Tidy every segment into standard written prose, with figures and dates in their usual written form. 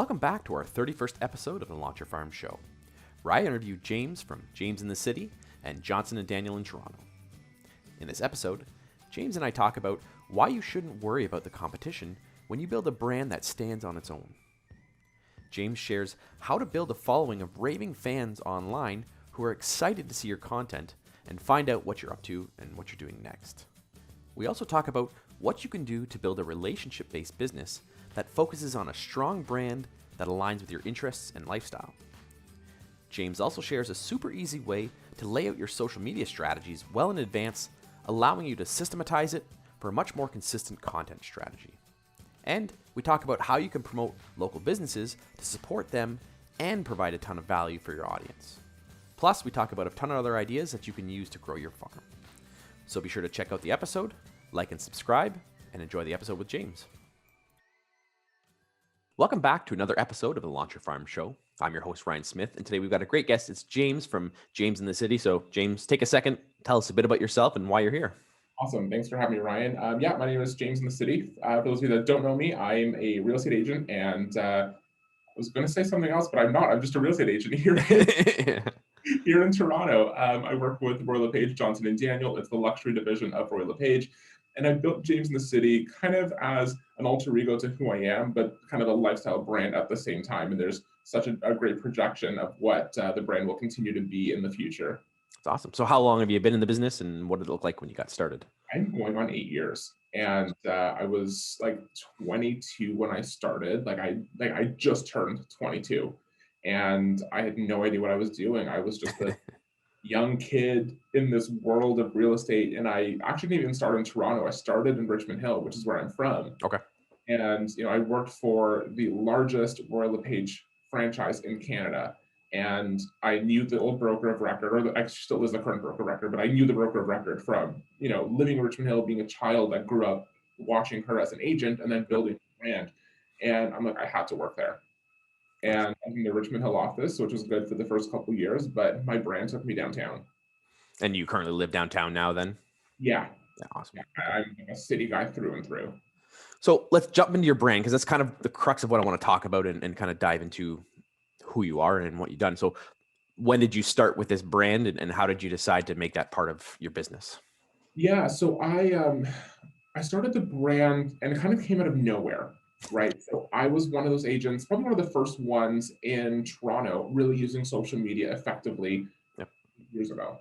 Welcome back to our 31st episode of the Launch Your Farm Show, where I interview James from James in the City and Johnson and Daniel in Toronto. In this episode, James and I talk about why you shouldn't worry about the competition when you build a brand that stands on its own. James shares how to build a following of raving fans online who are excited to see your content and find out what you're up to and what you're doing next. We also talk about what you can do to build a relationship-based business that focuses on a strong brand that aligns with your interests and lifestyle. James also shares a super easy way to lay out your social media strategies well in advance, allowing you to systematize it for a much more consistent content strategy. And we talk about how you can promote local businesses to support them and provide a ton of value for your audience. Plus, we talk about a ton of other ideas that you can use to grow your farm. So be sure to check out the episode, like and subscribe, and enjoy the episode with James. Welcome back to another episode of the Launch Your Farm Show. I'm your host, Ryan Smith, and today we've got a great guest. It's James from James in the City. So James, take a second, tell us a bit about yourself and why you're here. Awesome. Thanks for having me, Ryan. My name is James in the City. For those of you that don't know me, I'm a real estate agent, and I was going to say something else, but I'm not. I'm just a real estate agent here here in Toronto. I work with Royal LePage, Johnson and Daniel. It's the luxury division of Royal LePage. And I built James in the City kind of as an alter ego to who I am, but kind of a lifestyle brand at the same time. And there's such a great projection of what the brand will continue to be in the future. That's awesome. So how long have you been in the business and what did it look like when you got started? I'm going on 8 years. And I was like 22 when I started. I just turned 22. And I had no idea what I was doing. I was just a young kid in this world of real estate. And I actually didn't even start in Toronto. I started in Richmond Hill, which is where I'm from. Okay. And, I worked for the largest Royal LePage franchise in Canada. And I knew the old broker of record, or actually still is the current broker of record, but I knew the broker of record from, living in Richmond Hill, being a child that grew up watching her as an agent and then building a brand. And I'm like, I had to work there. And I'm in the Richmond Hill office, which was good for the first couple of years, but my brand took me downtown. And you currently live downtown now then? Yeah. Awesome. Yeah, I'm a city guy through and through. So let's jump into your brand, because that's kind of the crux of what I want to talk about and kind of dive into who you are and what you've done. So when did you start with this brand and how did you decide to make that part of your business? Yeah, so I started the brand and it kind of came out of nowhere. Right. So I was one of those agents, probably one of the first ones in Toronto, really using social media effectively years ago.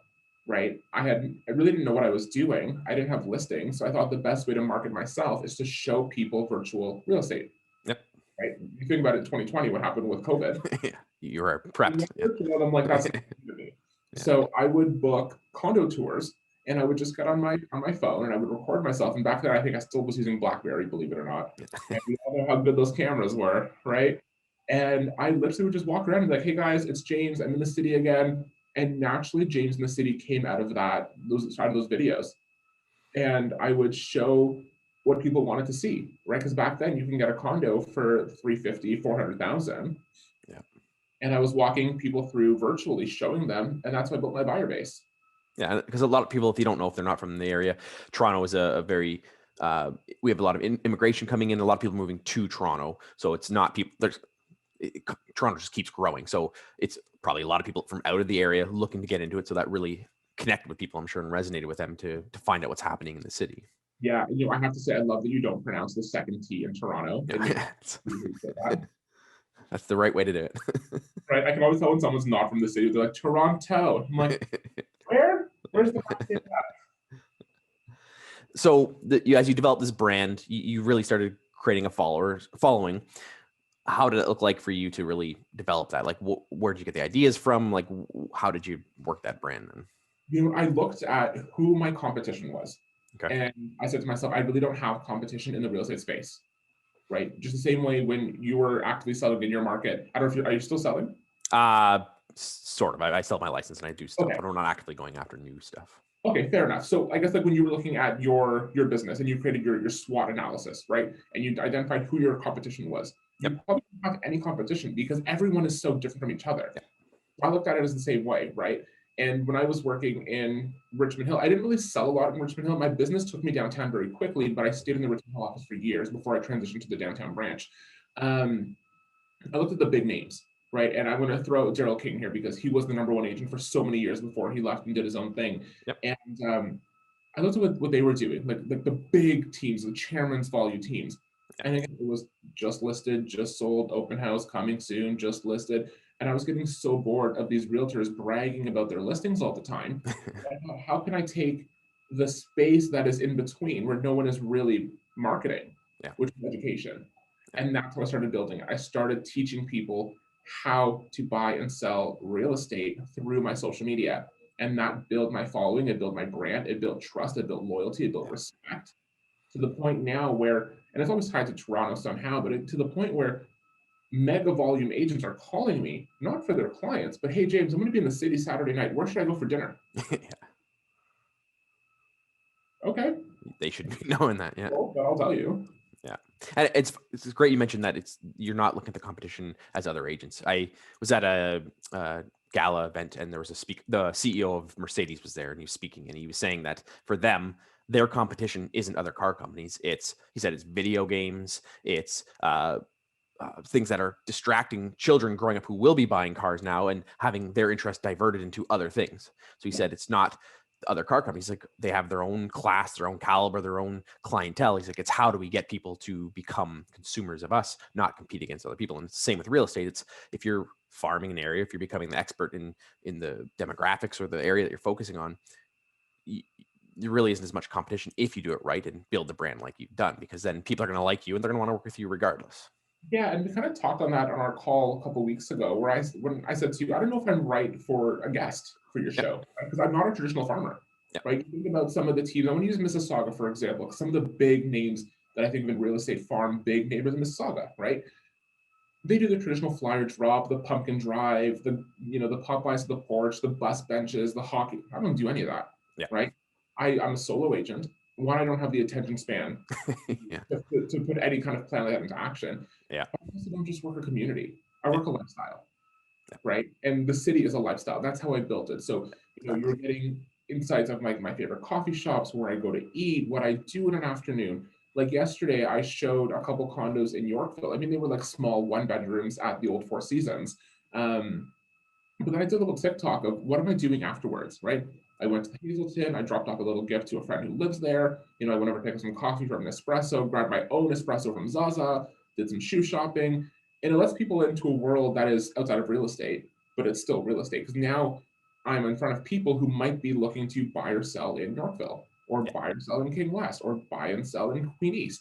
Right. I really didn't know what I was doing. I didn't have listings. So I thought the best way to market myself is to show people virtual real estate. Yep. Right. You think about it in 2020, what happened with COVID. Yeah, you were prepped. And I'm like, that's to me. Yeah. So I would book condo tours. And I would just get on my phone and I would record myself. And back then, I think I still was using BlackBerry, believe it or not. And we all know how good those cameras were, right? And I literally would just walk around and be like, hey guys, it's James. I'm in the city again. And naturally, James in the City came out of those videos. And I would show what people wanted to see, right? Because back then, you can get a condo for $350,000, $400,000. Yeah. And I was walking people through virtually, showing them. And that's how I built my buyer base. Yeah, because a lot of people, if you don't know, if they're not from the area, Toronto is a very, we have a lot of immigration coming in, a lot of people moving to Toronto. So it's not people, Toronto just keeps growing. So it's probably a lot of people from out of the area looking to get into it. So that really connected with people, I'm sure, and resonated with them to find out what's happening in the city. Yeah, I have to say, I love that you don't pronounce the second T in Toronto. That's the right way to do it. Right, I can always tell when someone's not from the city. They're like, Toronto. I'm like, Where's the at? So as you developed this brand, you really started creating a following. How did it look like for you to really develop that? Like, where did you get the ideas from? Like, how did you work that brand then? I looked at who my competition was. Okay. And I said to myself, I really don't have competition in the real estate space, right? Just the same way when you were actively selling in your market. I don't know are you still selling? Sort of. I sell my license and I do stuff, but I'm not actively going after new stuff. Okay, fair enough. So I guess when you were looking at your business and you created your SWOT analysis, right? And you identified who your competition was. Yep. You probably don't have any competition because everyone is so different from each other. Yep. So I looked at it as the same way, right? And when I was working in Richmond Hill, I didn't really sell a lot in Richmond Hill. My business took me downtown very quickly, but I stayed in the Richmond Hill office for years before I transitioned to the downtown branch. I looked at the big names, right? And I'm going to throw Daryl King here because he was the number one agent for so many years before he left and did his own thing. Yep. And I looked at what they were doing, like the big teams, the chairman's value teams. Yeah. And it was just listed, just sold, open house, coming soon, just listed. And I was getting so bored of these realtors bragging about their listings all the time. How can I take the space that is in between where no one is really marketing, Yeah. which is education? Yeah. And that's how I started building it. I started teaching people how to buy and sell real estate through my social media. And that built my following, it built my brand, it built trust, it built loyalty, it built Yeah. respect, to the point now where, and it's always tied to Toronto somehow, but to the point where mega volume agents are calling me, not for their clients, but hey, James, I'm going to be in the city Saturday night. Where should I go for dinner? Yeah. Okay. They should be knowing that. Yeah. Well, but I'll tell you. Yeah. And it's great you mentioned that you're not looking at the competition as other agents. I was at a gala event and there was the CEO of Mercedes was there and he was speaking and he was saying that for them, their competition isn't other car companies. He said it's video games, it's things that are distracting children growing up who will be buying cars now and having their interest diverted into other things. So he said it's not other car companies, like they have their own class, their own caliber, their own clientele. He's like, it's how do we get people to become consumers of us, not compete against other people. And it's the same with real estate. It's if you're farming an area, if you're becoming the expert in the demographics or the area that you're focusing on, there really isn't as much competition if you do it right and build the brand like you've done, because then people are going to like you and they're going to want to work with you regardless. Yeah, and we kind of talked on that on our call a couple of weeks ago, where when I said to you, I don't know if I'm right for a guest for your show, because I'm not a traditional farmer, right? You think about some of the teams. I want to use Mississauga for example. Some of the big names that I think of in real estate farm big neighbors in Mississauga, right? They do the traditional flyer drop, the pumpkin drive, the Popeyes to the porch, the bus benches, the hockey. I don't do any of that, right? I'm a solo agent. One, I don't have the attention span to put any kind of plan like that into action. Yeah. I also don't just work a community. I work a lifestyle, right? And the city is a lifestyle. That's how I built it. So, you're getting insights of my favorite coffee shops, where I go to eat, what I do in an afternoon. Like yesterday, I showed a couple condos in Yorkville. I mean, they were like small one bedrooms at the old Four Seasons. But then I did a little TikTok of what am I doing afterwards, right? I went to the Hazelton. I dropped off a little gift to a friend who lives there. I went over to pick up some coffee from Nespresso, grabbed my own espresso from Zaza, did some shoe shopping. And it lets people into a world that is outside of real estate, but it's still real estate. Because now I'm in front of people who might be looking to buy or sell in Yorkville, or buy or sell in King West, or buy and sell in Queen East.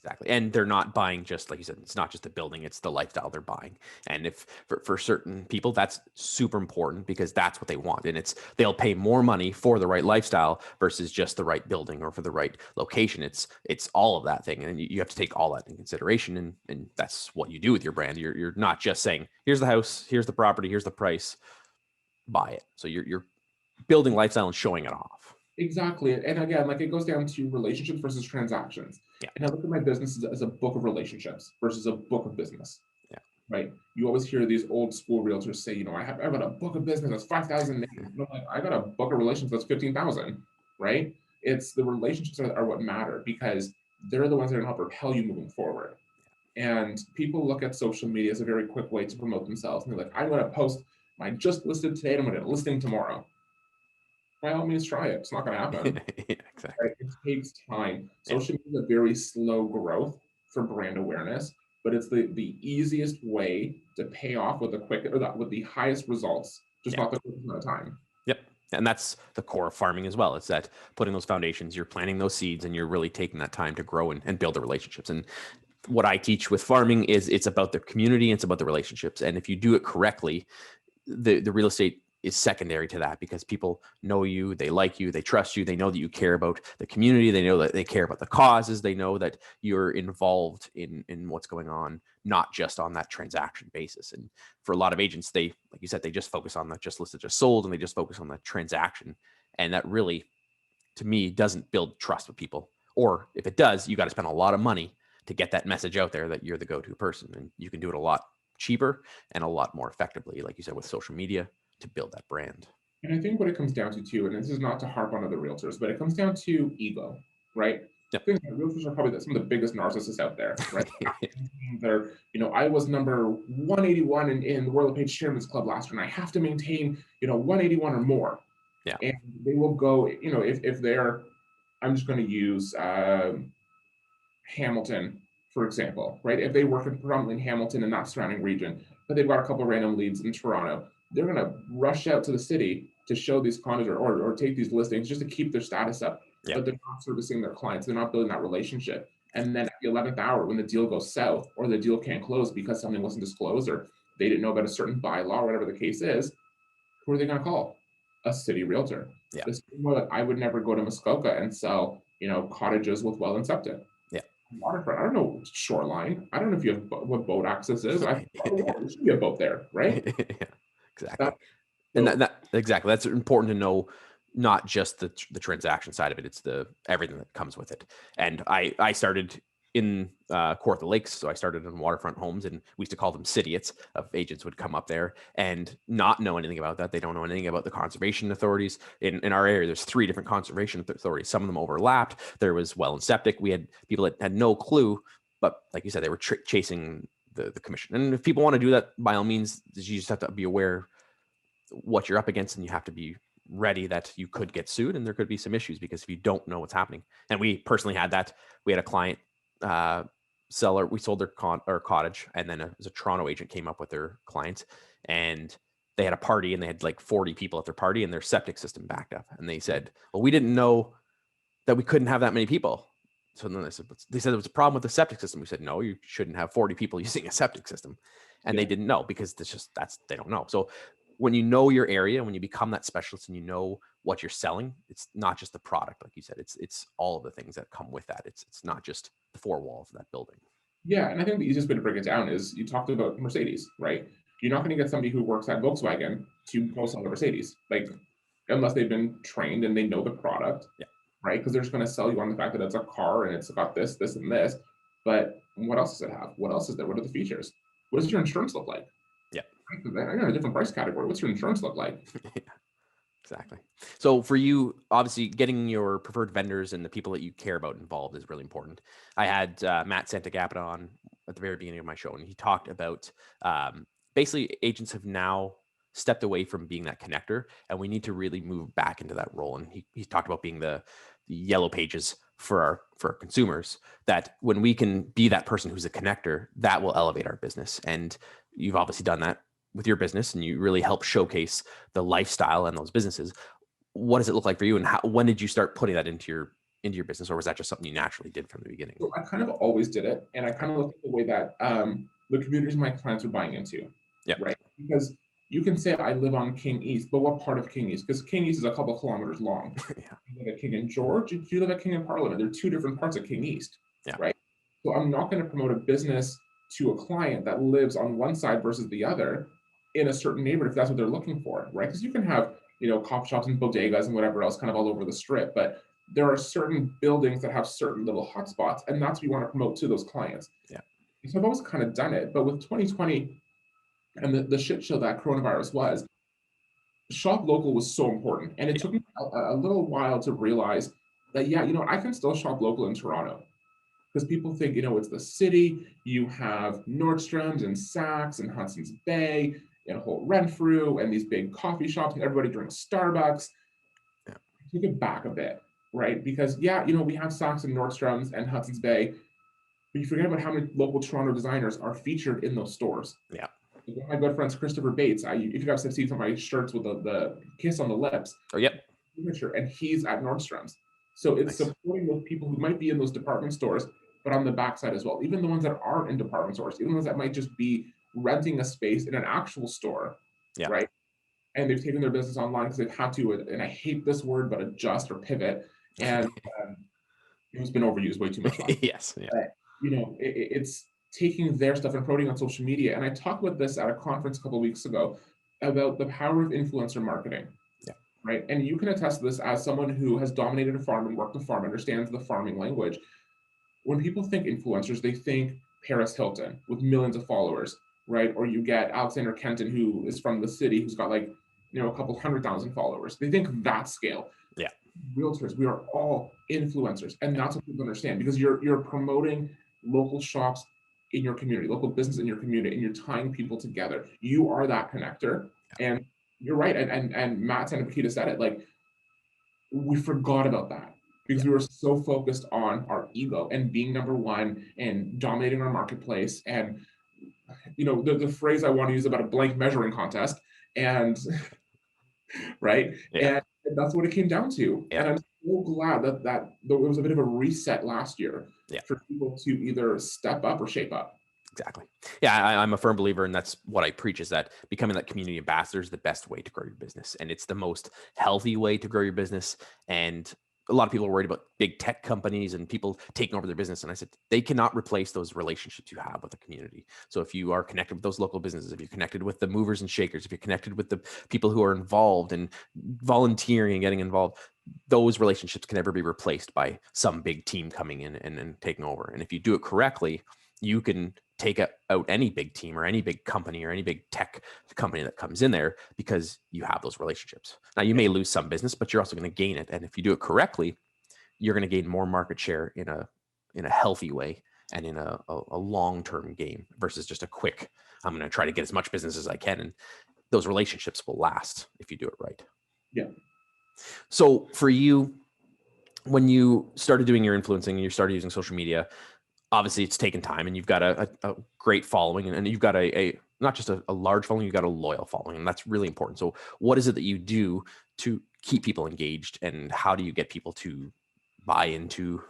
Exactly. And they're not buying just, like you said, it's not just the building, it's the lifestyle they're buying. And if for certain people, that's super important because that's what they want. And they'll pay more money for the right lifestyle versus just the right building or for the right location. It's all of that thing. And you have to take all that in consideration. And that's what you do with your brand. You're not just saying, here's the house, here's the property, here's the price, buy it. So you're building lifestyle and showing it off. Exactly. And again, like it goes down to relationships versus transactions. Yeah. And I look at my business as a book of relationships versus a book of business. Yeah. Right. You always hear these old school realtors say, I've got a book of business that's 5,000 names. I'm like, I got a book of relationships that's 15,000. Right. It's the relationships are what matter because they're the ones that are going to help propel you moving forward. And people look at social media as a very quick way to promote themselves. And they're like, I'm going to post my just listed today and I'm going to listing tomorrow. By all means, try it. It's not going to happen. Yeah, exactly. Right? It takes time. Social media is a very slow growth for brand awareness, but it's the easiest way to pay off with with the highest results, just not the quickest amount of time. Yep. And that's the core of farming as well. It's that putting those foundations, you're planting those seeds and you're really taking that time to grow and build the relationships. And what I teach with farming is it's about the community, it's about the relationships. And if you do it correctly, the real estate is secondary to that because people know you, they like you, they trust you, they know that you care about the community, they know that they care about the causes, they know that you're involved in what's going on, not just on that transaction basis. And for a lot of agents, they, like you said, they just focus on that just listed, just sold, and they just focus on that transaction. And that really, to me, doesn't build trust with people. Or if it does, you got to spend a lot of money to get that message out there that you're the go-to person. And you can do it a lot cheaper and a lot more effectively, like you said, with social media to build that brand. And I think what it comes down to too, and this is not to harp on other realtors, but it comes down to ego, right? Yep. Things like realtors are probably some of the biggest narcissists out there, right? They're, I was number 181 in the World LePage Chairman's Club last year, and I have to maintain, 181 or more. Yeah. And they will go, if they're, I'm just going to use Hamilton, for example, right? If they work predominantly in Hamilton and that surrounding region, but they've got a couple of random leads in Toronto, they're going to rush out to the city to show these condos or take these listings just to keep their status up. Yeah. But they're not servicing their clients. They're not building that relationship. And then at the 11th hour, when the deal goes south or the deal can't close because something wasn't disclosed or they didn't know about a certain bylaw or whatever the case is, who are they going to call? A city realtor. Yeah. The same way that I would never go to Muskoka and sell, cottages with well and septic. Yeah. Waterfront. I don't know shoreline. I don't know if you have what boat access is. There should be a boat there, right? Yeah, exactly. And that exactly. That's important to know. Not just the transaction side of it; it's everything that comes with it. And I started in Kawartha Lakes, so I started in waterfront homes, and we used to call them cityates. Of agents would come up there and not know anything about that. They don't know anything about the conservation authorities in our area. There's 3 different conservation authorities. Some of them overlapped. There was well and septic. We had people that had no clue, but like you said, they were chasing the commission. And if people want to do that, by all means, you just have to be aware what you're up against, and you have to be ready that you could get sued and there could be some issues because if you don't know what's happening. And we personally had that. We had a client seller, we sold their cottage, and then a Toronto agent came up with their client, and they had a party and they had like 40 people at their party and their septic system backed up. And they said, well, we didn't know that we couldn't have that many people. So then they said there was a problem with the septic system. We said, no, you shouldn't have 40 people using a septic system. And they didn't know because they don't know. So when you know your area, when you become that specialist and you know what you're selling, it's not just the product, like you said, it's all of the things that come with that. It's not just the 4 walls of that building. Yeah, and I think the easiest way to break it down is you talked about Mercedes, right? You're not going to get somebody who works at Volkswagen to go sell a Mercedes, like unless they've been trained and they know the product, right? Because they're just going to sell you on the fact that it's a car and it's got this, this, and this. But what else does it have? What else is there? What are the features? What does your insurance look like? Yeah. I'm in a different price category. What's your insurance look like? Yeah, exactly. So for you, obviously, getting your preferred vendors and the people that you care about involved is really important. I had Matt Santagapita on at the very beginning of my show, and he talked about basically agents have now stepped away from being that connector, and we need to really move back into that role. And he talked about being the yellow pages for our consumers, that when we can be that person who's a connector, that will elevate our business. And you've obviously done that with your business, and you really help showcase the lifestyle and those businesses. What does it look like for you, and when did you start putting that into your business, or was that just something you naturally did from the beginning? So I kind of always did it, and I kind of looked at the way that the communities my clients were buying into, right? Because you can say I live on King East, but what part of King East? Because King East is a couple kilometers long. You live at King and George, you live at King and Parliament. There are 2 different parts of King East, right? So I'm not going to promote a business to a client that lives on one side versus the other in a certain neighborhood if that's what they're looking for, right? Because you can have, coffee shops and bodegas and whatever else kind of all over the strip, but there are certain buildings that have certain little hotspots, and that's what we want to promote to those clients. Yeah. So I've always kind of done it, but with 2020 and the shit show that coronavirus was, shop local was so important. And it took me a little while to realize that, I can still shop local in Toronto. Because people think, it's the city, you have Nordstrom's and Saks and Hudson's Bay and Holt Renfrew and these big coffee shops and everybody drinks Starbucks. Take it back a bit, right? Because, we have Saks and Nordstrom's and Hudson's Bay, but you forget about how many local Toronto designers are featured in those stores. Yeah. My good friends, Christopher Bates, if you guys have seen some of my shirts with the kiss on the lips. Oh, yep. And he's at Nordstrom's. So it's supporting those people who might be in those department stores, but on the backside as well. Even the ones that aren't in department stores, even the ones that might just be renting a space in an actual store, right? And they've taken their business online because they've had to, and I hate this word, but adjust or pivot. And it's been overused way too much. Yes. Yeah. But, it's taking their stuff and promoting on social media. And I talked about this at a conference a couple of weeks ago about the power of influencer marketing. Right. And you can attest to this as someone who has dominated a farm and worked a farm, understands the farming language. When people think influencers, they think Paris Hilton with millions of followers, right? Or you get Alexander Kenton, who is from the city, who's got a couple 100,000 followers. They think that scale. Yeah. realtors, we are all influencers. And that's what people understand, because you're promoting local shops in your community, local business in your community, and you're tying people together. You are that connector. And you're right. And Matt and Nikita said it, like, we forgot about that because we were so focused on our ego and being number one and dominating our marketplace. And the phrase I want to use about a blank measuring contest, and right, and that's what it came down to. And I'm so glad that there was a bit of a reset last year for people to either step up or shape up. Exactly. Yeah, I'm a firm believer, and that's what I preach, is that becoming that community ambassador is the best way to grow your business. And it's the most healthy way to grow your business. And a lot of people are worried about big tech companies and people taking over their business. And I said, they cannot replace those relationships you have with the community. So if you are connected with those local businesses, if you're connected with the movers and shakers, if you're connected with the people who are involved and volunteering and getting involved, those relationships can never be replaced by some big team coming in and taking over. And if you do it correctly, you can take out any big team or any big company or any big tech company that comes in there, because you have those relationships. Now, you may lose some business, but you're also going to gain it. And if you do it correctly, you're going to gain more market share in a healthy way and in a long-term game versus just a quick, I'm going to try to get as much business as I can. And those relationships will last if you do it right. Yeah. So for you, when you started doing your influencing and you started using social media, obviously it's taken time, and you've got a great following, and you've got a not just a large following, you've got a loyal following, and that's really important. So what is it that you do to keep people engaged, and how do you get people to buy into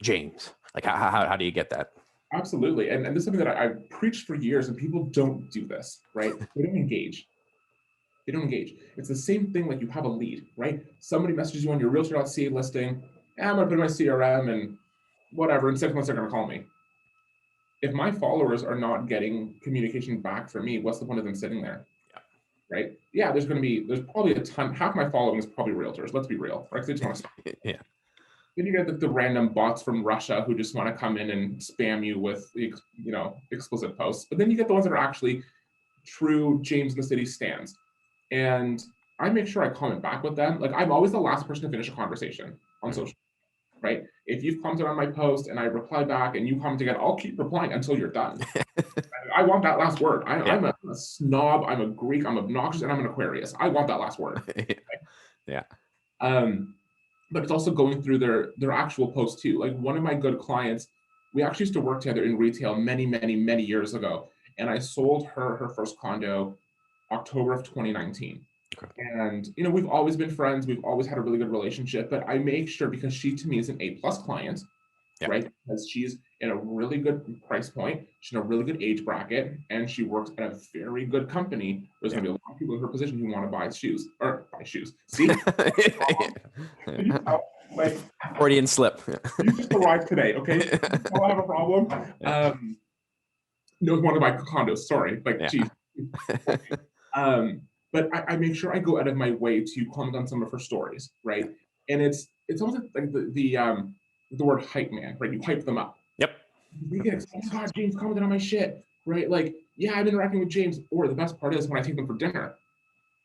James? Like how do you get that? Absolutely. And this is something that I've preached for years, and people don't do this, right? They don't engage. They don't engage. It's the same thing, like you have a lead, right? Somebody messages you on your realtor.ca listing, I'm going to put in my CRM and whatever, in 6 months they're going to call me. If my followers are not getting communication back from me, what's the point of them sitting there? Right? Yeah, there's probably a ton, half my following is probably realtors. Let's be real, right? They just want to spam. Yeah. Then you get the random bots from Russia who just want to come in and spam you with, explicit posts. But then you get the ones that are actually true James in the City stands. And I make sure I comment back with them. Like, I'm always the last person to finish a conversation on social, right? If you've commented on my post and I reply back and you comment again, I'll keep replying until you're done. I want that last word. I'm a snob, I'm a Greek, I'm obnoxious, and I'm an Aquarius. I want that last word. Yeah. But it's also going through their actual posts too. Like, one of my good clients, we actually used to work together in retail many, many, many years ago. And I sold her first condo October of 2019. Okay. And, we've always been friends. We've always had a really good relationship, but I make sure, because she to me is an A+ client, right? Because she's in a really good price point. She's in a really good age bracket, and she works at a very good company. There's going to be a lot of people in her position who want to buy shoes. See? Like, Freudian slip. You just arrived today, okay? I have a problem. No, one of my condos. Sorry, geez. But I make sure I go out of my way to comment on some of her stories, right? And it's almost like the word hype man, right? You hype them up. Yep. You get excited, oh God, James commented on my shit, right? Like, yeah, I'm interacting with James. Or the best part is when I take them for dinner,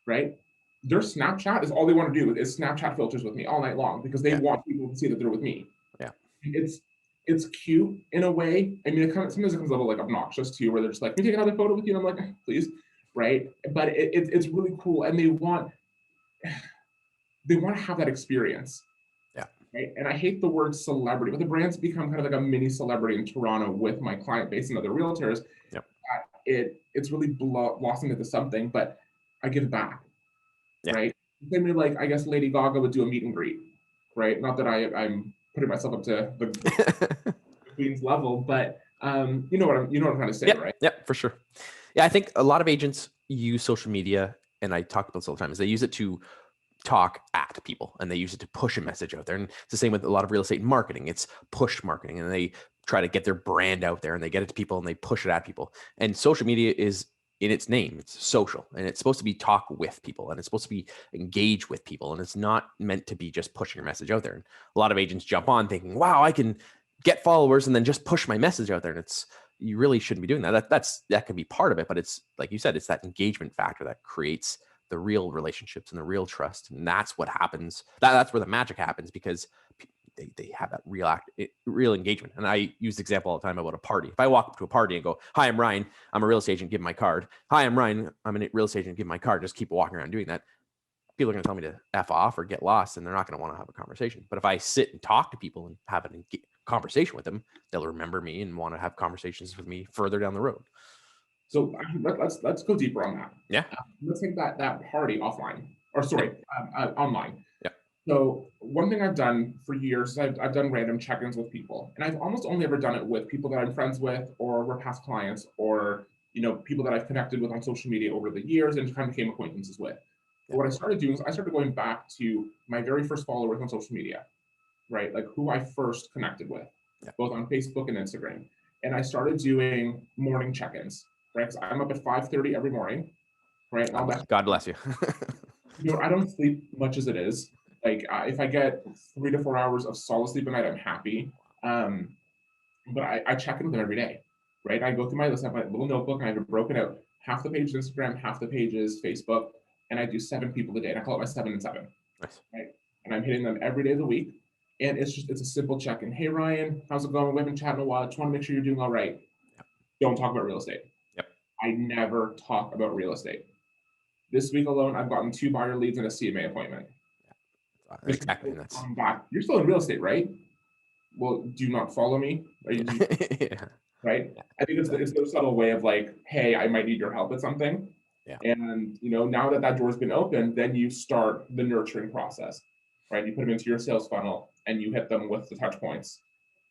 right? Their Snapchat is all they want to do is Snapchat filters with me all night long, because they want people to see that they're with me. Yeah. It's cute in a way. I mean, sometimes it comes a little like obnoxious too, where they're just like, can we take another photo with you? And I'm like, please, right? But it's really cool, and they want to have that experience. Yeah. Right. And I hate the word celebrity, but the brand's become kind of like a mini celebrity in Toronto with my client base and other realtors. Yep. It's really blossomed into something, but I give back. Yeah. Right. Same way, like, I guess Lady Gaga would do a meet and greet, right? Not that I'm putting myself up to the Queen's level, but you know what I'm trying to say, right? Yeah, for sure. Yeah, I think a lot of agents use social media, and I talk about this all the time, is they use it to talk at people, and they use it to push a message out there. And it's the same with a lot of real estate marketing. It's push marketing, and they try to get their brand out there, and they get it to people, and they push it at people. And social media is, in its name, it's social, and it's supposed to be talk with people, and it's supposed to be engage with people, and it's not meant to be just pushing your message out there. And a lot of agents jump on thinking, wow, I can get followers and then just push my message out there. And you really shouldn't be doing that. That can be part of it, but it's like you said, it's that engagement factor that creates the real relationships and the real trust. And that's what happens. That's where the magic happens, because they have that real engagement. And I use the example all the time about a party. If I walk up to a party and go, "Hi, I'm Ryan. I'm a real estate agent. Give me my card." "Hi, I'm Ryan. I'm a real estate agent. Give me my card." Just keep walking around doing that. People are going to tell me to F off or get lost, and they're not going to want to have a conversation. But if I sit and talk to people and have a conversation with them, they'll remember me and want to have conversations with me further down the road. So let's go deeper on that. Yeah. Let's take that party offline, or sorry, online. Yeah. So one thing I've done for years is I've done random check-ins with people, and I've almost only ever done it with people that I'm friends with, or were past clients, or people that I've connected with on social media over the years and kind of became acquaintances with. But what I started doing is I started going back to my very first followers on social media, right? Like who I first connected with, both on Facebook and Instagram. And I started doing morning check-ins, right? Because I'm up at 5:30 every morning, right? And God bless you. I don't sleep much as it is. Like if I get 3 to 4 hours of solid sleep a night, I'm happy. But I check in with them every day, right? I go through my list, I have my little notebook, and I have it broken out. Half the page is Instagram, half the page is Facebook, and I do 7 people a day, and I call it my 7 and 7. Nice. Right? And I'm hitting them every day of the week. And it's a simple check-in. "Hey, Ryan, how's it going? We haven't chatted in a while. Just want to make sure you're doing all right." Yep. Don't talk about real estate. Yep. I never talk about real estate. This week alone, I've gotten 2 buyer leads and a CMA appointment. Exactly. That's back. "You're still in real estate, right?" "Well, do you not follow me?" yeah. Right? I think it's a subtle way of like, "Hey, I might need your help at something." Yeah. And now that door's been opened, then you start the nurturing process, right? You put them into your sales funnel and you hit them with the touch points.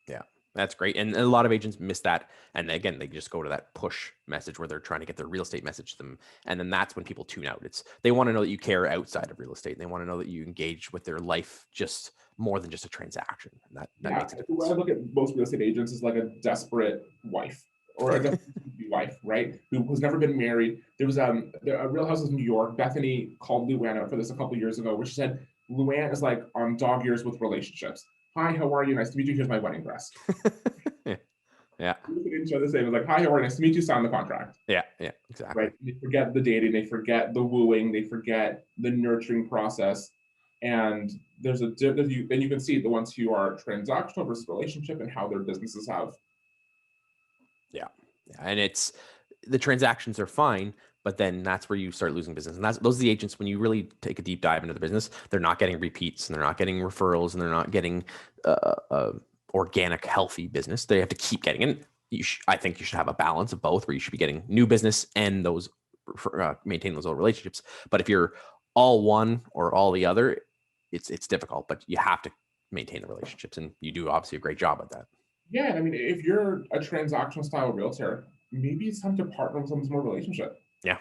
Yeah, that's great. And a lot of agents miss that. And again, they just go to that push message where they're trying to get their real estate message to them. And then that's when people tune out. They want to know that you care outside of real estate. And they want to know that you engage with their life just more than just a transaction. And that makes a difference. The way I look at most real estate agents is like a desperate wife or a desperate wife, right? Who has never been married. There was a Real Houses in New York. Bethany called Luann out for this a couple of years ago, where she said, "Luann is like on dog years with relationships. Hi, how are you? Nice to meet you. Here's my wedding dress." Yeah. We didn't show the same. It was like, "Hi, how are you? Nice to meet you. Sign the contract." Yeah, exactly. Right. They forget the dating. They forget the wooing. They forget the nurturing process. And then you can see the ones who are transactional versus relationship and how their businesses have. Yeah. And the transactions are fine, but then that's where you start losing business. And those are the agents, when you really take a deep dive into the business, they're not getting repeats, and they're not getting referrals, and they're not getting organic, healthy business. They have to keep getting in. I think you should have a balance of both, where you should be getting new business and those maintain those old relationships. But if you're all one or all the other, it's difficult, but you have to maintain the relationships, and you do obviously a great job at that. Yeah, I mean, if you're a transactional style realtor, maybe it's time to partner with someone who's more relationship. Yeah.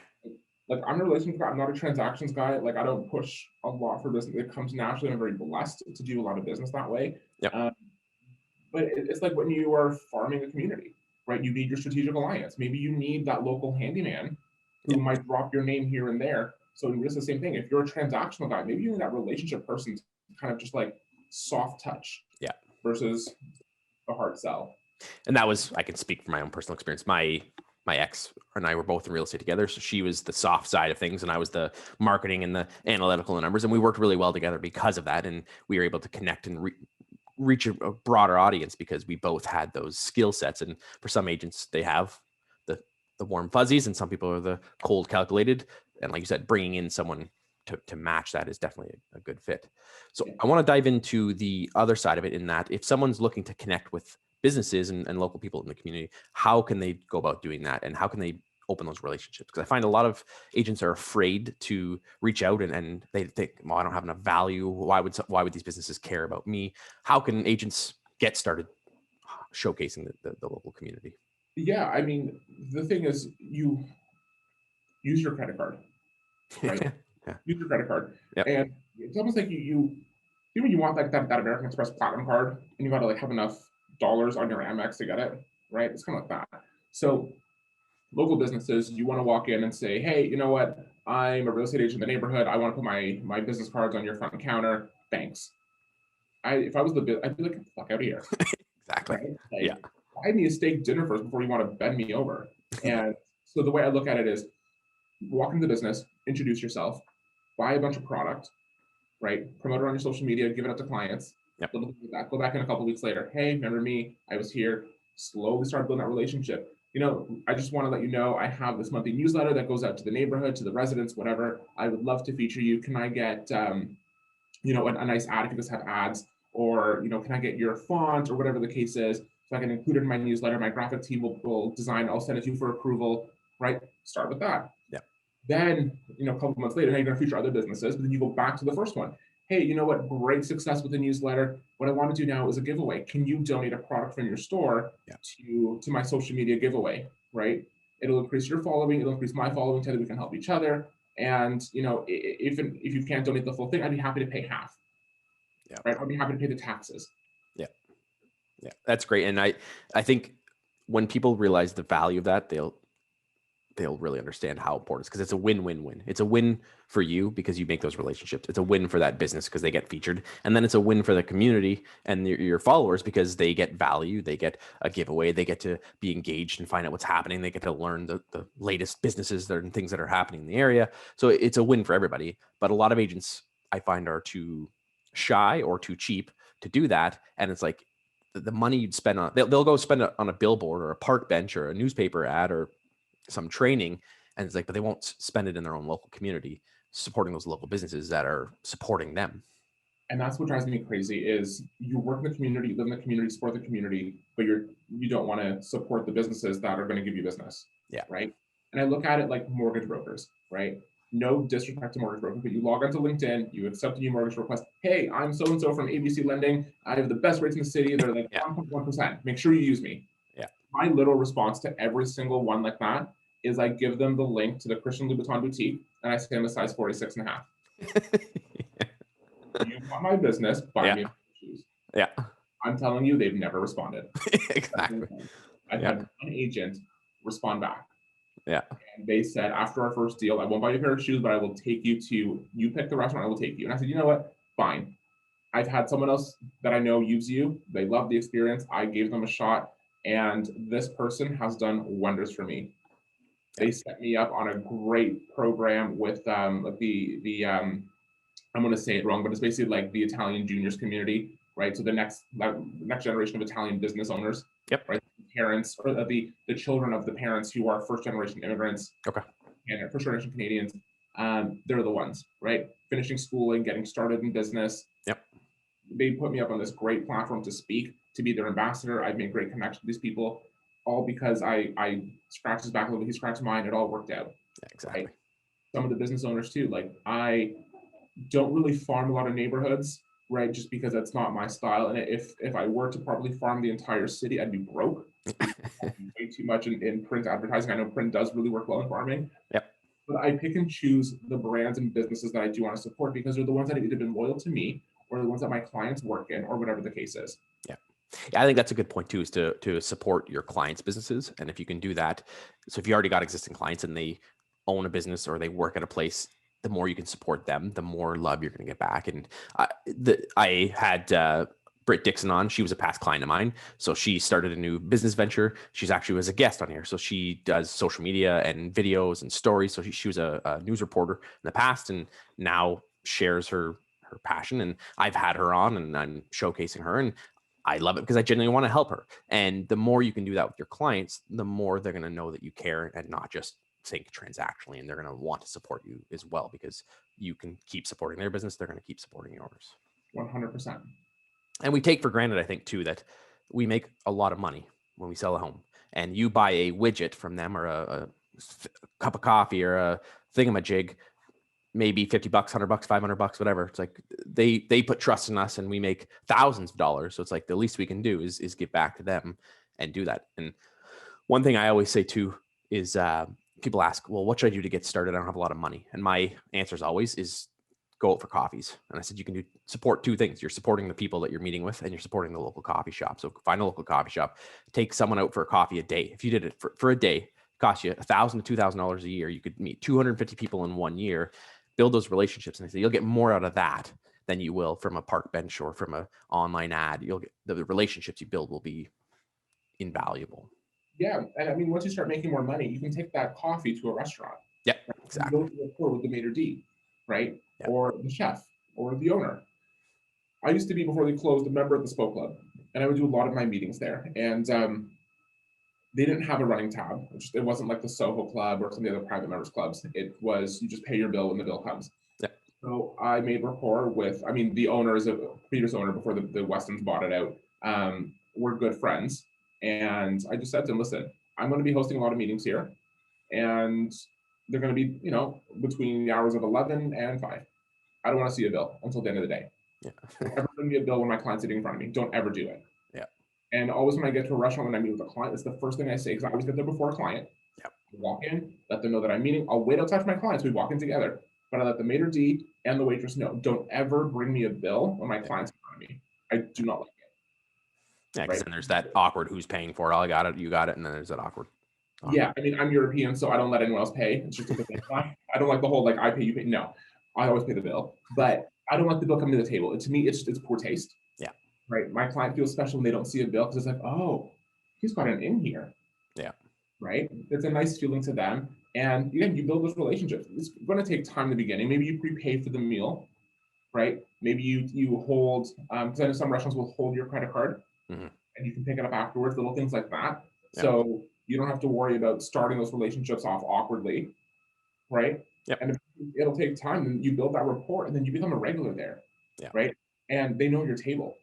Like I'm a relationship guy. I'm not a transactions guy. Like I don't push a lot for business. It comes naturally. I'm very blessed to do a lot of business that way. Yep. But it's like when you are farming a community, right? You need your strategic alliance. Maybe you need that local handyman who might drop your name here and there. So it's the same thing. If you're a transactional guy, maybe you need that relationship person to kind of just like soft touch. Yeah. Versus a hard sell. And I can speak from my own personal experience. My ex and I were both in real estate together. So she was the soft side of things, and I was the marketing and the analytical numbers. And we worked really well together because of that. And we were able to connect and reach a broader audience because we both had those skill sets. And for some agents, they have the warm fuzzies, and some people are the cold calculated. And like you said, bringing in someone to match that is definitely a good fit. So I want to dive into the other side of it, in that if someone's looking to connect with businesses and local people in the community, how can they go about doing that, and how can they open those relationships? Because I find a lot of agents are afraid to reach out, and they think, well, I don't have enough value. Why would these businesses care about me? How can agents get started showcasing the local community? Yeah, I mean, the thing is, you use your credit card, right? Yeah. Use your credit card. Yep. And it's almost like you want like that American Express Platinum card, and you got to like have enough dollars on your Amex to get it, right? It's kind of like that. So local businesses, you want to walk in and say, "Hey, you know what? I'm a real estate agent in the neighborhood. I want to put my business cards on your front counter. Thanks." If I was I'd be like, "Get the fuck out of here." Exactly. Right? Like, Yeah. I need a steak dinner first before you want to bend me over. And so the way I look at it is, walk into the business, introduce yourself, buy a bunch of product, right? Promote it on your social media, give it up to clients. Yep. Go back in a couple of weeks later. Hey, remember me? I was here. Slowly start building that relationship. I just want to let you know I have this monthly newsletter that goes out to the neighborhood, to the residents, whatever. I would love to feature you. Can I get, a nice ad if you guys have ads? Or, can I get your font or whatever the case is? So I can include it in my newsletter. My graphic team will design. I'll send it to you for approval, right? Start with that. Yeah. Then, a couple of months later, now you're going to feature other businesses, but then you go back to the first one. Hey, you know what? Great success with the newsletter. What I want to do now is a giveaway. Can you donate a product from your store to my social media giveaway, right? It'll increase your following. It'll increase my following. Together we can help each other. And, if you can't donate the full thing, I'd be happy to pay half. Yeah. Right? I'd be happy to pay the taxes. Yeah. Yeah. That's great. And I think when people realize the value of that, they'll really understand how important it is, because it's a win-win-win. It's a win for you because you make those relationships. It's a win for that business because they get featured. And then it's a win for the community and your followers because they get value. They get a giveaway. They get to be engaged and find out what's happening. They get to learn the latest businesses and things that are happening in the area. So it's a win for everybody. But a lot of agents I find are too shy or too cheap to do that. And it's like the money you'd spend on, they'll go spend it on a billboard or a park bench or a newspaper ad or some training, and it's like, but they won't spend it in their own local community, supporting those local businesses that are supporting them. And that's what drives me crazy is you work in the community, you live in the community, support the community, but you don't want to support the businesses that are going to give you business. Yeah. Right. And I look at it like mortgage brokers, right? No disrespect to mortgage brokers, but you log onto LinkedIn, you accept a new mortgage request. Hey, I'm so-and-so from ABC Lending. I have the best rates in the city. They're like 1.1%. Make sure you use me. Yeah. My little response to every single one like that is I give them the link to the Christian Louboutin boutique and I say I'm a size 46.5. You want my business, buy me shoes. Yeah. I'm telling you, they've never responded. Exactly. I've had one agent respond back. Yeah. And they said, after our first deal, I won't buy you a pair of shoes, but I will take you pick the restaurant, I will take you. And I said, you know what? Fine. I've had someone else that I know use you. They love the experience. I gave them a shot. And this person has done wonders for me. They set me up on a great program with I'm going to say it wrong, but it's basically like the Italian juniors community, right? So the next generation of Italian business owners, right? The parents or the children of the parents who are first generation immigrants, and first generation Canadians. They're the ones, right? Finishing schooling, getting started in business. Yep. They put me up on this great platform to speak, to be their ambassador. I've made great connections with these people, all because I scratched his back a little bit, he scratched mine. It all worked out. Yeah, exactly. Right? Some of the business owners too, like I don't really farm a lot of neighborhoods, right? Just because that's not my style. And if I were to properly farm the entire city, I'd be broke. Way too much in print advertising. I know print does really work well in farming. Yep. But I pick and choose the brands and businesses that I do want to support because they're the ones that have either been loyal to me or the ones that my clients work in or whatever the case is. Yeah. Yeah, I think that's a good point too, is to support your clients' businesses. And if you can do that, so if you already got existing clients and they own a business or they work at a place, the more you can support them, the more love you're going to get back. And I had Britt Dixon on. She was a past client of mine. So she started a new business venture. She's actually was a guest on here. So she does social media and videos and stories. So she was a news reporter in the past and now shares her passion. And I've had her on and I'm showcasing her. And I love it because I genuinely want to help her. And the more you can do that with your clients, the more they're going to know that you care and not just think transactionally. And they're going to want to support you as well because you can keep supporting their business. They're going to keep supporting yours. 100%. And we take for granted, I think, too, that we make a lot of money when we sell a home. And you buy a widget from them or a cup of coffee or a thingamajig, maybe $50, $100, $500, whatever. It's like they put trust in us and we make thousands of dollars. So it's like the least we can do is give back to them and do that. And one thing I always say too is people ask, well, what should I do to get started? I don't have a lot of money. And my answer is always is go out for coffees. And I said, you can support two things. You're supporting the people that you're meeting with and you're supporting the local coffee shop. So find a local coffee shop, take someone out for a coffee a day. If you did it for a day, it costs you $1,000 to $2,000 a year. You could meet 250 people in 1 year, build those relationships. And I said, you'll get more out of that than you will from a park bench or from an online ad. You'll get the relationships you build will be invaluable. Yeah. And I mean, once you start making more money, you can take that coffee to a restaurant. Yeah, You exactly. build a rapport with the maitre d', right? Yeah. Or the chef or the owner. I used to be, before they closed, a member of the Spoke Club, and I would do a lot of my meetings there. And they didn't have a running tab. It wasn't like the Soho Club or some of the other private members clubs. It was, you just pay your bill when the bill comes. Yeah. So I made rapport with, I mean, the owner is a previous owner before the Westons bought it out. We're good friends. And I just said to him, listen, I'm going to be hosting a lot of meetings here. And they're going to be, between the hours of 11 and 5. I don't want to see a bill until the end of the day. Yeah. Don't ever bring me a bill when my client's sitting in front of me. Don't ever do it. Yeah. And always when I get to a restaurant, when I meet with a client, it's the first thing I say, because I always get there before a client. Yep. Walk in, let them know that I'm meeting. I'll wait outside for my clients. We walk in together. But I let the maitre d' and the waitress know, don't ever bring me a bill when my client's in front of me. I do not like it. Yeah, because then there's that awkward who's paying for it. Oh, I got it, you got it, and then there's that awkward. Yeah, I mean, I'm European, so I don't let anyone else pay. It's just I don't like the whole, like, I pay, you pay. No, I always pay the bill. But I don't let the bill come to the table. To me, it's poor taste. Yeah. Right? My client feels special when they don't see a bill, because it's like, oh, he's got an in here. Yeah. Right? It's a nice feeling to them. And again, you build those relationships. It's going to take time in the beginning. Maybe you prepay for the meal, right? Maybe you hold, because I know some restaurants will hold your credit card, and you can pick it up afterwards, little things like that. Yeah. So you don't have to worry about starting those relationships off awkwardly, right? Yep. And it'll take time, and you build that rapport, and then you become a regular there, right? And they know your table,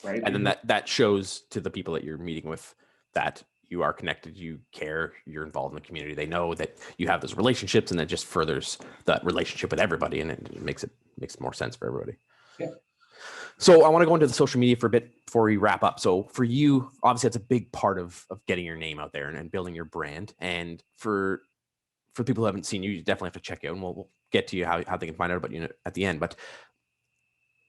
right? And then that shows to the people that you're meeting with that you are connected, you care, you're involved in the community. They know that you have those relationships, and that just furthers that relationship with everybody, and it makes more sense for everybody. Yeah. So I want to go into the social media for a bit before we wrap up. So for you, obviously, that's a big part of getting your name out there and building your brand. And for people who haven't seen you, you definitely have to check out, and we'll get to you how they can find out about you at the end. But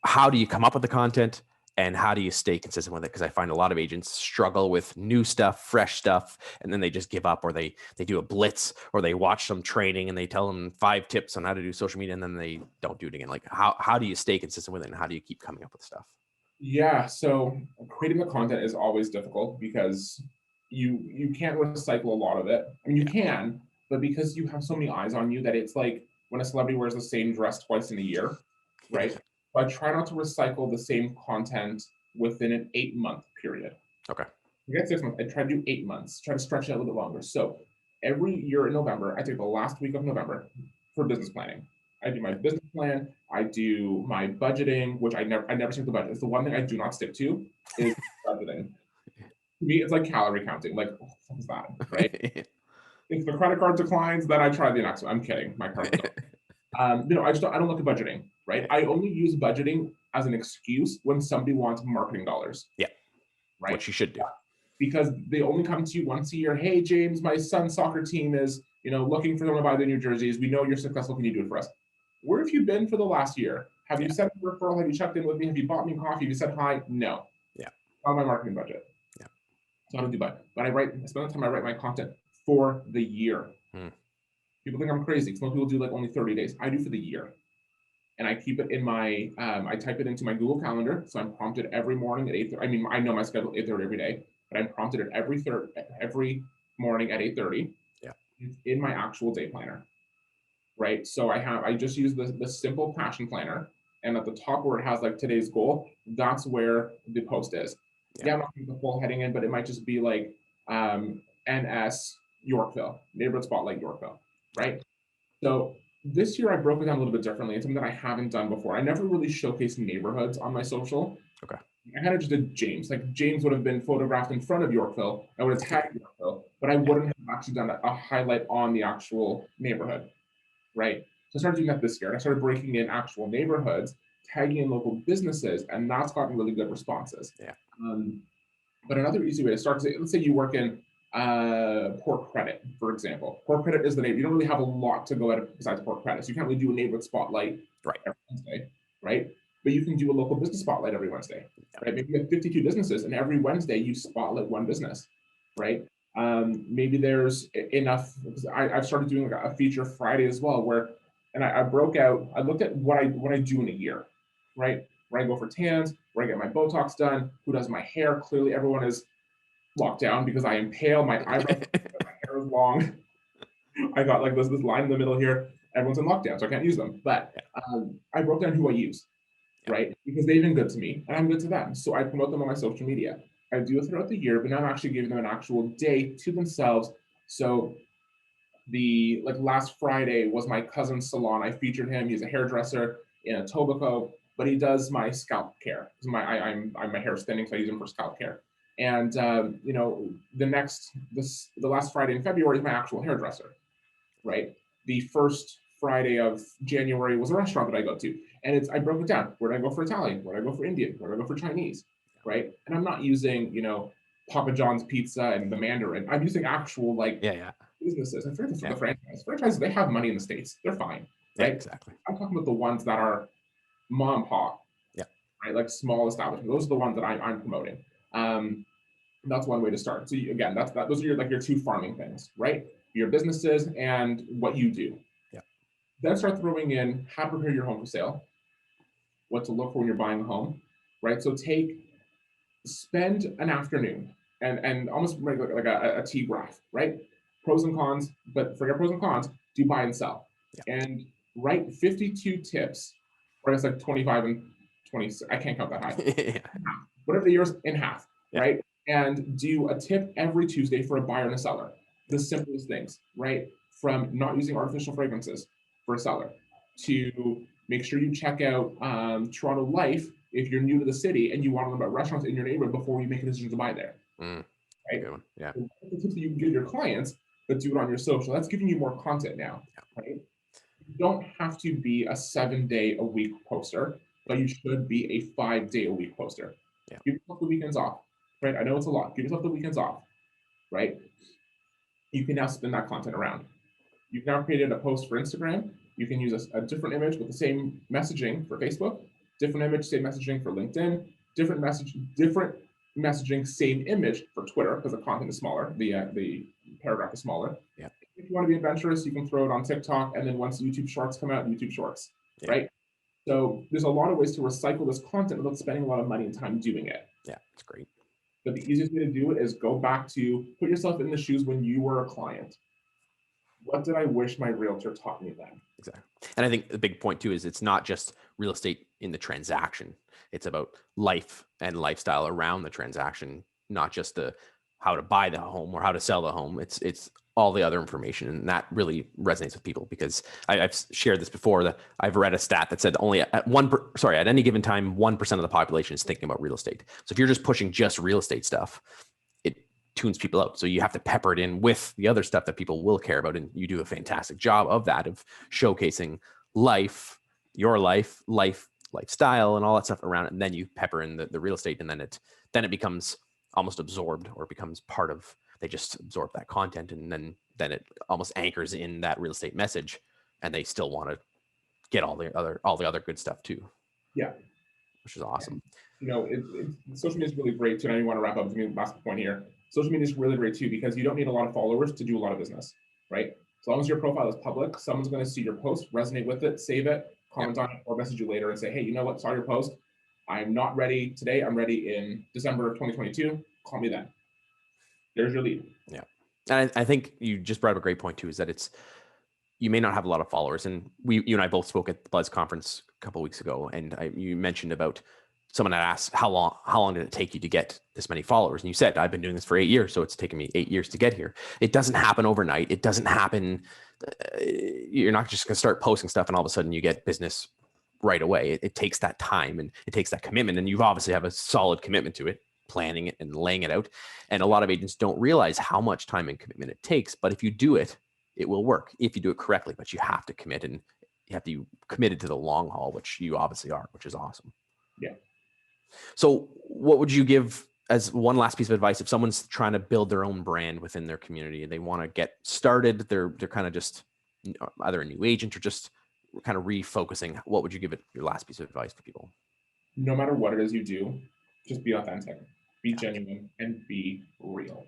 how do you come up with the content? And how do you stay consistent with it? Because I find a lot of agents struggle with new stuff, fresh stuff, and then they just give up, or they do a blitz, or they watch some training and they tell them 5 tips on how to do social media, and then they don't do it again. Like, how do you stay consistent with it, and how do you keep coming up with stuff? Yeah, so creating the content is always difficult, because you can't recycle a lot of it. I mean, you can, but because you have so many eyes on you, that it's like when a celebrity wears the same dress twice in a year, right? So I try not to recycle the same content within an 8-month period. Okay. You get 6 months. I try to do 8 months, try to stretch it out a little bit longer. So every year in November, I take the last week of November for business planning. I do my business plan. I do my budgeting, which I never stick to budget. It's the one thing I do not stick to, is budgeting. To me, it's like calorie counting. Like, what is that, right? If the credit card declines, then I try the next one. I'm kidding. My card don't. I don't look at budgeting, right? I only use budgeting as an excuse when somebody wants marketing dollars. Yeah. Right. Which you should do. Because they only come to you once a year. Hey, James, my son's soccer team is, looking for someone to buy the new jerseys. We know you're successful. Can you do it for us? Where have you been for the last year? Have you sent a referral? Have you checked in with me? Have you bought me coffee? Have you said hi? No. Yeah. On my marketing budget. Yeah. So I don't do budget. But I spend the time I write my content for the year. People think I'm crazy, because most people do like only 30 days. I do for the year. And I keep it in my, I type it into my Google Calendar. So I'm prompted every morning at 8:30. I mean, I know my schedule 8:30 every day, but I'm prompted at every morning at 8:30. Yeah. It's in my actual day planner, right? So I just use the simple passion planner. And at the top where it has like today's goal, that's where the post is. Yeah, I'm not putting the full heading in, but it might just be like NS Yorkville, Neighborhood Spotlight Yorkville, right? So this year I broke it down a little bit differently. It's something that I haven't done before. I never really showcased neighborhoods on my social. Okay. I kind of just did James. Like, James would have been photographed in front of Yorkville. I would have tagged Yorkville, but I wouldn't have actually done a highlight on the actual neighborhood, right? So I started doing that this year. And I started breaking in actual neighborhoods, tagging in local businesses, and that's gotten really good responses. Yeah. But another easy way to start is, let's say you work in Port Credit, for example. Port Credit is the neighborhood. You don't really have a lot to go at besides Port Credit. So you can't really do a neighborhood spotlight every Wednesday, right? But you can do a local business spotlight every Wednesday, right? Maybe you have 52 businesses, and every Wednesday you spotlight one business, right? Maybe there's enough, because I've started doing like a feature Friday as well, where, and I broke out, I looked at what I do in a year, right? Where I go for tans, where I get my Botox done, who does my hair. Clearly everyone is locked down because I am pale, my eyebrows, my hair is long. I got like this line in the middle here. Everyone's in lockdown, so I can't use them. But I wrote down who I use, right? Because they've been good to me and I'm good to them. So I promote them on my social media. I do it throughout the year, but now I'm actually giving them an actual day to themselves. So the last Friday was my cousin's salon. I featured him. He's a hairdresser in Etobicoke, but he does my scalp care. I'm my hair is thinning, so I use him for scalp care. And the last Friday in February is my actual hairdresser, right? The first Friday of January was a restaurant that I go to, and I broke it down. Where do I go for Italian? Where do I go for Indian? Where do I go for Chinese? Right? And I'm not using Papa John's Pizza and the Mandarin. I'm using actual businesses. And for the franchises, they have money in the States. They're fine, right? Yeah, exactly. I'm talking about the ones that are mom and pop, right? Like small establishments. Those are the ones that I'm promoting. That's one way to start. So again, those are your two farming things, right? Your businesses and what you do. Yeah. Then start throwing in how to prepare your home for sale, what to look for when you're buying a home, right? So spend an afternoon and almost make like a T graph, right? Pros and cons, but forget pros and cons, do buy and sell. Yeah. And write 52 tips, or it's like 25 and 20, I can't count that high. Whatever the year's in half, right? And do a tip every Tuesday for a buyer and a seller. The simplest things, right? From not using artificial fragrances for a seller to make sure you check out Toronto Life if you're new to the city and you want to learn about restaurants in your neighborhood before you make a decision to buy there. Right? Good one. Yeah. So the tips that you can give your clients, but do it on your social. That's giving you more content now, right? You don't have to be a 7-day-a-week poster, but you should be a 5-day-a-week poster. Yeah. Give yourself the weekends off, right? I know it's a lot. Give yourself the weekends off, right? You can now spin that content around. You've now created a post for Instagram. You can use a different image with the same messaging for Facebook, different image, same messaging for LinkedIn, different messaging, same image for Twitter because the content is smaller, the paragraph is smaller. Yeah. If you want to be adventurous, you can throw it on TikTok, and then once YouTube Shorts come out, YouTube Shorts, right? So there's a lot of ways to recycle this content without spending a lot of money and time doing it. Yeah, it's great. But the easiest way to do it is go back to put yourself in the shoes when you were a client. What did I wish my realtor taught me then? Exactly. And I think the big point too is it's not just real estate in the transaction. It's about life and lifestyle around the transaction, not just the how to buy the home or how to sell the home. It's all the other information. And that really resonates with people because I've shared this before that I've read a stat that said only at any given time, 1% of the population is thinking about real estate. So if you're just pushing just real estate stuff, it tunes people out. So you have to pepper it in with the other stuff that people will care about. And you do a fantastic job of that, of showcasing life, your lifestyle and all that stuff around it. And then you pepper in the real estate, and then it becomes almost absorbed, or becomes part of, they just absorb that content, and then it almost anchors in that real estate message, and they still want to get all the other good stuff too. Yeah. Which is awesome. And, social media is really great too. And I want to wrap up with the last point here. Social media is really great too, because you don't need a lot of followers to do a lot of business, right? As long as your profile is public, someone's going to see your post, resonate with it, save it, comment on it, or message you later and say, hey, you know what? Saw your post. I'm not ready today. I'm ready in December of 2022. Call me then. There's your lead. Yeah. And I think you just brought up a great point too, is that you may not have a lot of followers. And you and I both spoke at the Buzz conference a couple of weeks ago. And you mentioned about someone had asked, how long did it take you to get this many followers? And you said, I've been doing this for 8 years. So it's taken me 8 years to get here. It doesn't happen overnight. It doesn't happen. You're not just going to start posting stuff and all of a sudden you get business right away. It takes that time and it takes that commitment. And you've obviously have a solid commitment to it, planning it and laying it out. And a lot of agents don't realize how much time and commitment it takes. But if you do it, it will work if you do it correctly. But you have to commit, and you have to be committed to the long haul, which you obviously are, which is awesome. Yeah. So what would you give as one last piece of advice if someone's trying to build their own brand within their community and they want to get started, they're kind of just either a new agent or just kind of refocusing, what would you give it your last piece of advice to people? No matter what it is you do, just be authentic, be genuine, and be real.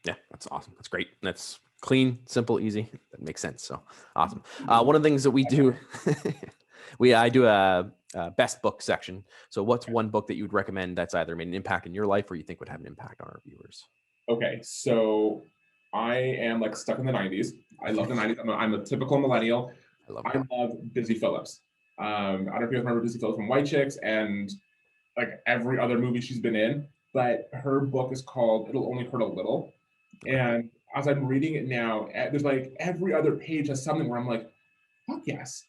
Yeah, that's awesome. That's great. That's clean, simple, easy. That makes sense. So awesome. One of the things that we do, I do a best book section. So what's one book that you would recommend that's either made an impact in your life or you think would have an impact on our viewers? Okay, so I am like stuck in the 90s. I love the 90s. I'm a typical millennial. I love Busy Phillips. I don't know if you guys remember Busy Phillips from White Chicks and like every other movie she's been in, but her book is called It'll Only Hurt a Little. And as I'm reading it now, there's like every other page has something where I'm like, fuck yes.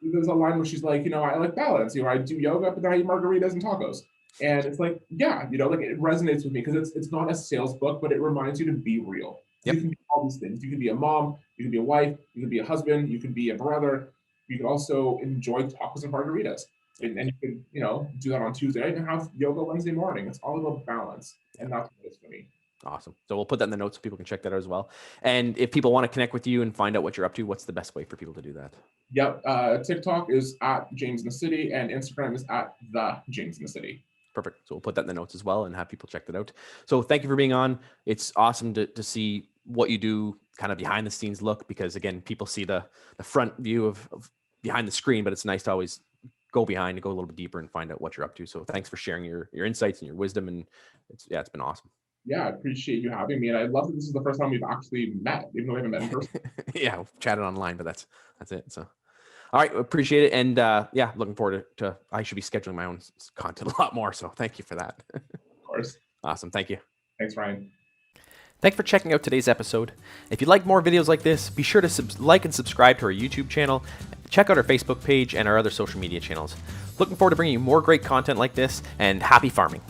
There's a line where she's like, I like balance. I do yoga, but then I eat margaritas and tacos. And it's like, yeah, like it resonates with me because it's not a sales book, but it reminds you to be real. Yep. You can be all these things. You can be a mom, you can be a wife, you can be a husband, you can be a brother. You can also enjoy tacos and margaritas. And you can, do that on Tuesday night and have yoga Wednesday morning. It's all about balance. And that's what it is for me. Awesome. So we'll put that in the notes so people can check that out as well. And if people want to connect with you and find out what you're up to, what's the best way for people to do that? Yep. TikTok is at James in the City and Instagram is at the James in the City. Perfect. So we'll put that in the notes as well and have people check that out. So thank you for being on. It's awesome to see what you do kind of behind the scenes look, because again, people see the front view of behind the screen, but it's nice to always go behind and go a little bit deeper and find out what you're up to. So thanks for sharing your insights and your wisdom. And it's been awesome. Yeah, I appreciate you having me. And I love that this is the first time we've actually met, even though we haven't met in person. Yeah, we've chatted online, but that's it. So, all right, appreciate it. And looking forward to I should be scheduling my own content a lot more. So thank you for that. Of course. Awesome. Thank you. Thanks, Ryan. Thanks for checking out today's episode. If you'd like more videos like this, be sure to like and subscribe to our YouTube channel. Check out our Facebook page and our other social media channels. Looking forward to bringing you more great content like this, and happy farming.